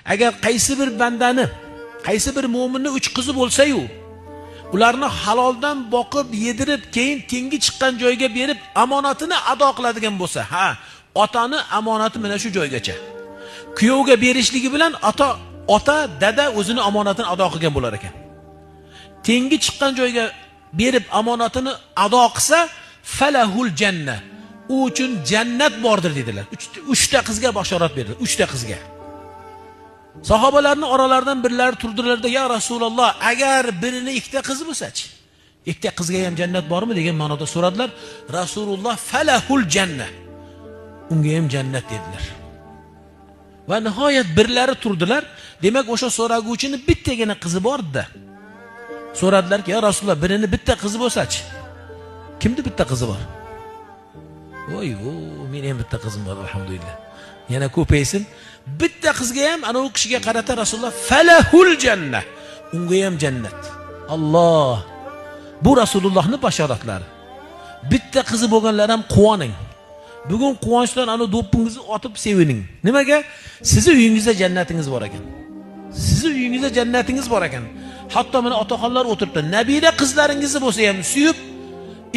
Agar qaysi bir bandani, qaysi bir mu'minni 3 qizi bo'lsa-yu, ularni haloldan boqib, yedirib, keyin tengi chiqqan joyga berib, amonatini ado qiladigan bo'lsa, ha, otani amonati mana shu joygacha. Kuyovga berishligi bilan ota, dada o'zini amonatini ado qilgan bo'lar ekan. Tengi chiqqan joyga berib amonatini ado qilsa, falahul janna. U uchun jannat bordir dedilar. 3 ta qizga bashorat berdi. 3 ta qizga. Sahobalarning oralaridan birlari turdilarda, "Ya Rasululloh, agar birini 2 ta qiz bo'lsa-chi? 2 ta qizga ham jannat bormi?" degan ma'noda so'radilar. Rasululloh falahul janna. Unga ham jannat dedilar. Va nihoyat birlari turdilar. Demak, o'sha so'raguvchini bittagina qizi bor-da. So'radilar-ki, "Ya Rasululloh, birini bitta qizi bo'lsa-chi?" Kimdi bitta qizi bor? Voy, men ham bitta qizim bor, alhamdulillah. Yana ko'paysin. Bitta qizga ham ana u kishiga qarata Rasululloh falahul janna. Unga ham jannat. Alloh. Bu Rasulullohning bashoratlari. Bitta qizi bo'lganlar ham quvoning. Bugun quvonchdan ana do'ppingizni otib sevining. Nimaga? Sizning uyingizda jannatingiz bor ekan. Sizning uyingizda jannatingiz bor ekan. Hatto mana otaxonlar o'tiribdi. Nabira qizlaringizni bo'lsa ham suyib,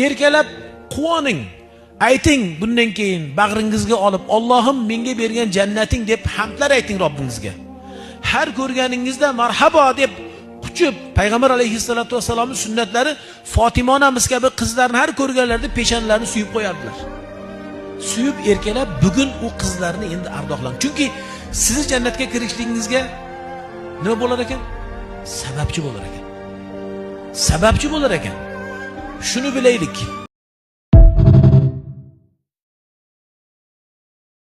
erkalab quvoning. Ayting bundan keyin bag'ringizga olib, Allohim menga bergan jannating deb hamdlar ayting Robbingizga. Har ko'rganingizda marhabo deb quchib, Payg'ambar alayhissalatu vasallamning sunnatlari Fatima onamiz kabi qizlarni har ko'rganlarida peshonalarini suyib qo'yardilar. Suyib erkalab, bugun u qizlarni endi ardoqlang. Chunki sizni jannatga kirishligingizga nima bo'lar ekan? Sababchi bo'lar ekan. Sababchi bo'lar ekan. Shuni bilaylik.